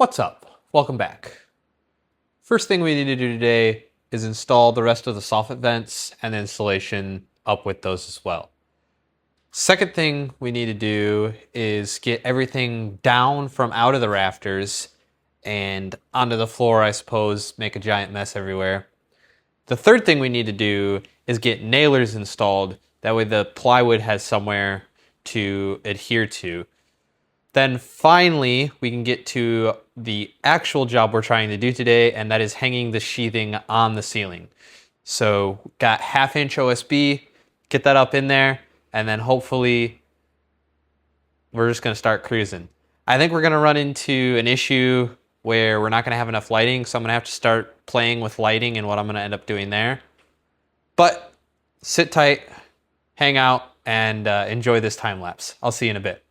What's up? Welcome back. First thing we need to do today is install the rest of the soffit vents and the installation up with those as well. Second thing we need to do is get everything down from out of the rafters and onto the floor, I suppose, make a giant mess everywhere. The third thing we need to do is get nailers installed. That way the plywood has somewhere to adhere to. Then finally, we can get to the actual job we're trying to do today, and that is hanging the sheathing on the ceiling. So got 1/2 inch OSB, get that up in there, and then hopefully we're just gonna start cruising. I think we're gonna run into an issue where we're not gonna have enough lighting, so I'm gonna have to start playing with lighting and what I'm gonna end up doing there. But sit tight, hang out, and enjoy this time lapse. I'll see you in a bit.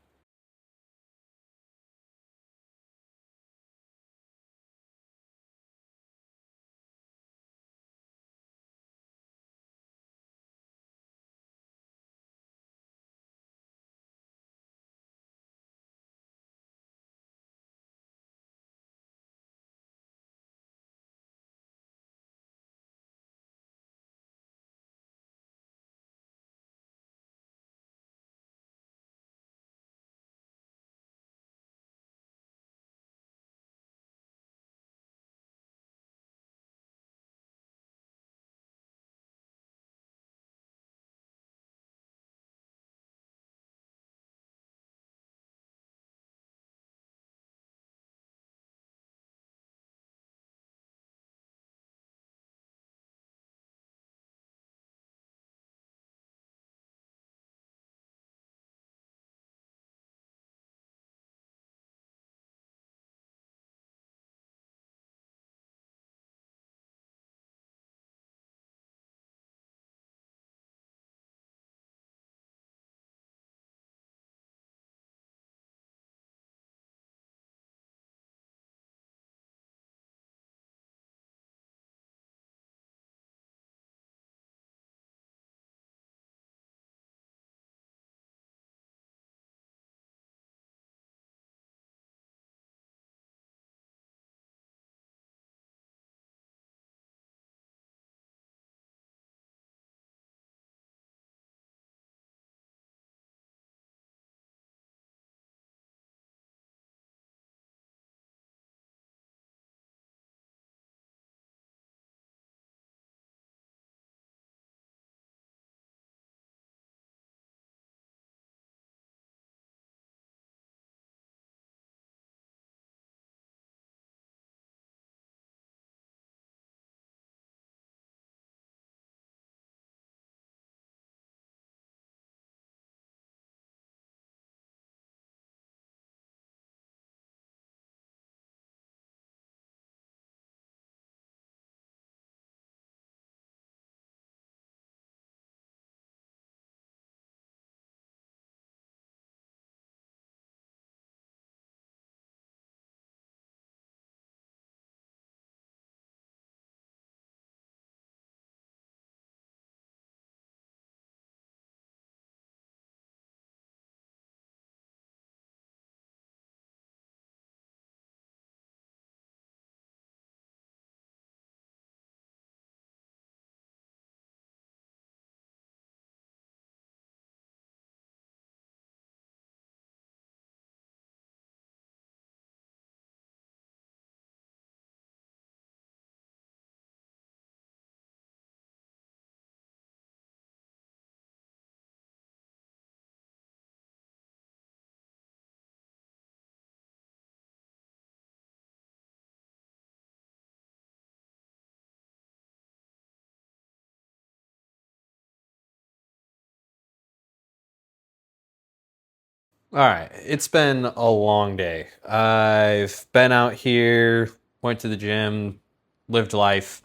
All right, it's been a long day. I've been out here, went to the gym, lived life.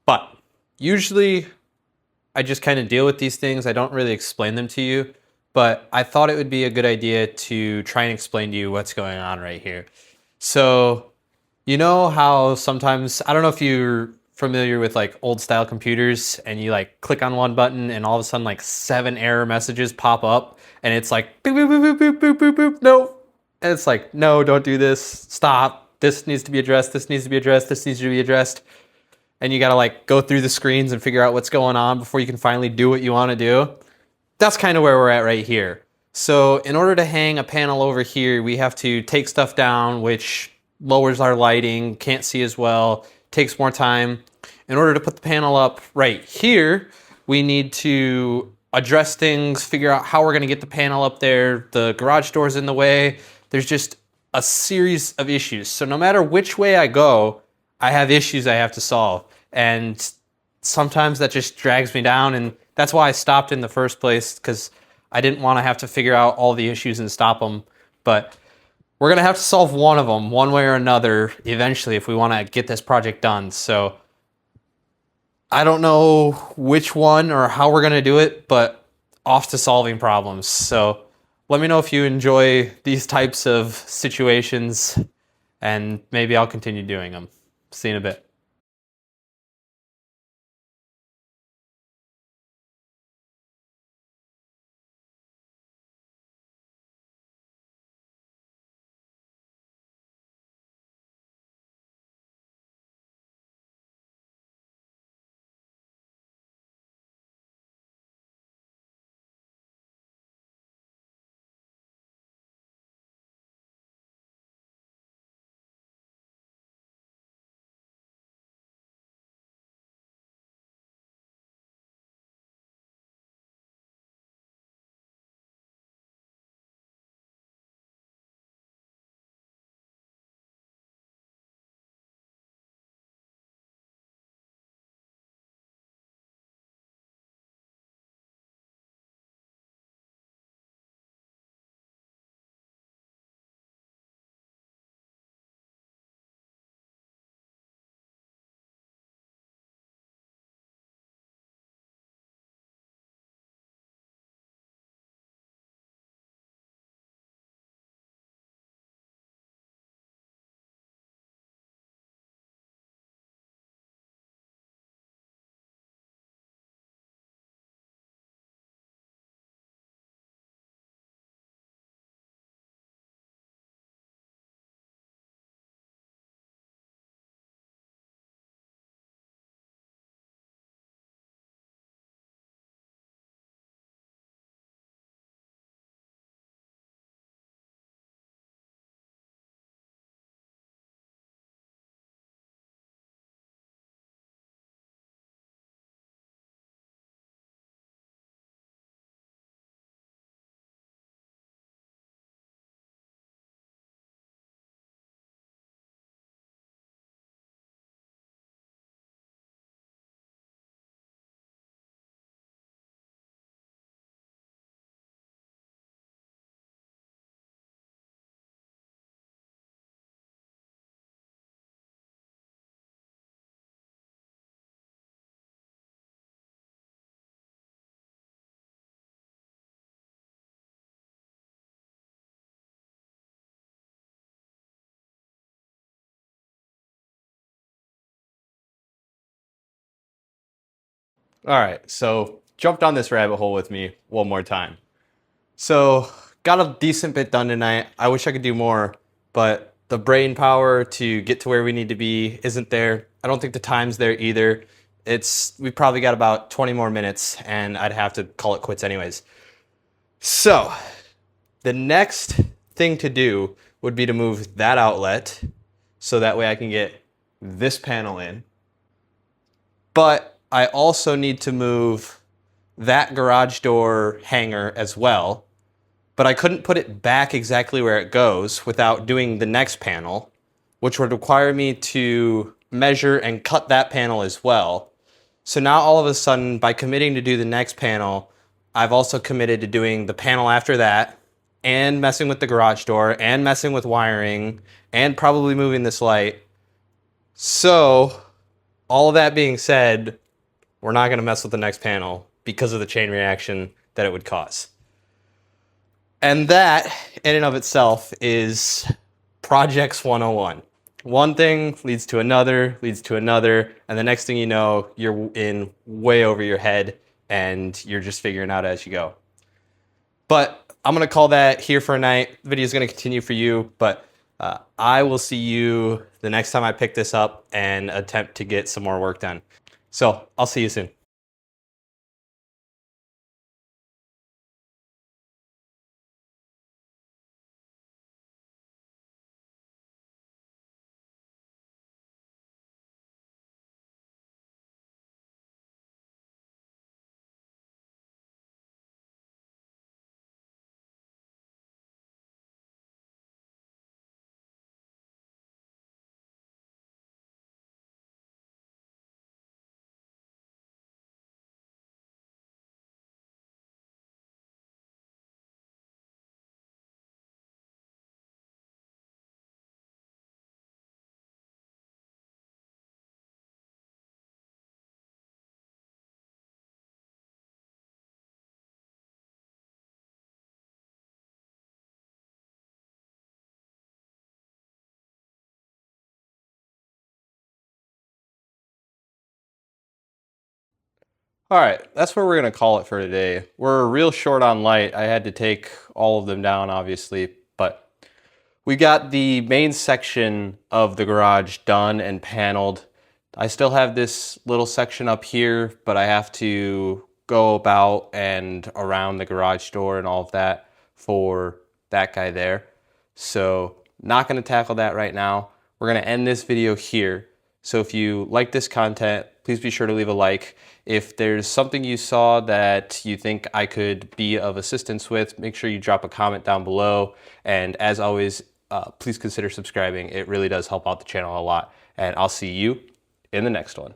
But usually I just kind of deal with these things. I don't really explain them to you, but I thought it would be a good idea to try and explain to you what's going on right here. So, you know how sometimes, I don't know if you're familiar with like old style computers and you like click on one button and all of a sudden like 7 error messages pop up and it's like boop, boop, boop, boop, boop, boop, boop, boop. No, And it's like, no, don't do this. Stop. This needs to be addressed. This needs to be addressed. This needs to be addressed. And you got to like go through the screens and figure out what's going on before you can finally do what you want to do. That's kind of where we're at right here. So in order to hang a panel over here, we have to take stuff down, which lowers our lighting, can't see as well, takes more time. In order to put the panel up right here, we need to address things, figure out how we're going to get the panel up there. The garage door's in the way. There's just a series of issues. So no matter which way I go, I have issues I have to solve. And sometimes that just drags me down. And that's why I stopped in the first place, because I didn't want to have to figure out all the issues and stop them. But we're going to have to solve one of them one way or another eventually if we want to get this project done. So I don't know which one or how we're going to do it, but off to solving problems. So let me know if you enjoy these types of situations, and maybe I'll continue doing them. See you in a bit. All right, so jump down this rabbit hole with me one more time. So got a decent bit done tonight. I wish I could do more, but the brain power to get to where we need to be isn't there. I don't think the time's there either. We probably got about 20 more minutes and I'd have to call it quits anyways. So the next thing to do would be to move that outlet so that way I can get this panel in. But I also need to move that garage door hanger as well. But I couldn't put it back exactly where it goes without doing the next panel, which would require me to measure and cut that panel as well. So now all of a sudden, by committing to do the next panel, I've also committed to doing the panel after that, and messing with the garage door, and messing with wiring, and probably moving this light. So all of that being said, we're not going to mess with the next panel because of the chain reaction that it would cause. And that, in and of itself, is Projects 101. One thing leads to another, and the next thing you know, you're in way over your head, and you're just figuring out as you go. But I'm going to call that here for a night. The video is going to continue for you, but I will see you the next time I pick this up and attempt to get some more work done. So I'll see you soon. All right, that's where we're gonna call it for today. We're real short on light. I had to take all of them down, obviously, but we got the main section of the garage done and paneled. I still have this little section up here, but I have to go about and around the garage door and all of that for that guy there. So not gonna tackle that right now. We're gonna end this video here. So if you like this content, please be sure to leave a like. If there's something you saw that you think I could be of assistance with, make sure you drop a comment down below. And as always, please consider subscribing. It really does help out the channel a lot. And I'll see you in the next one.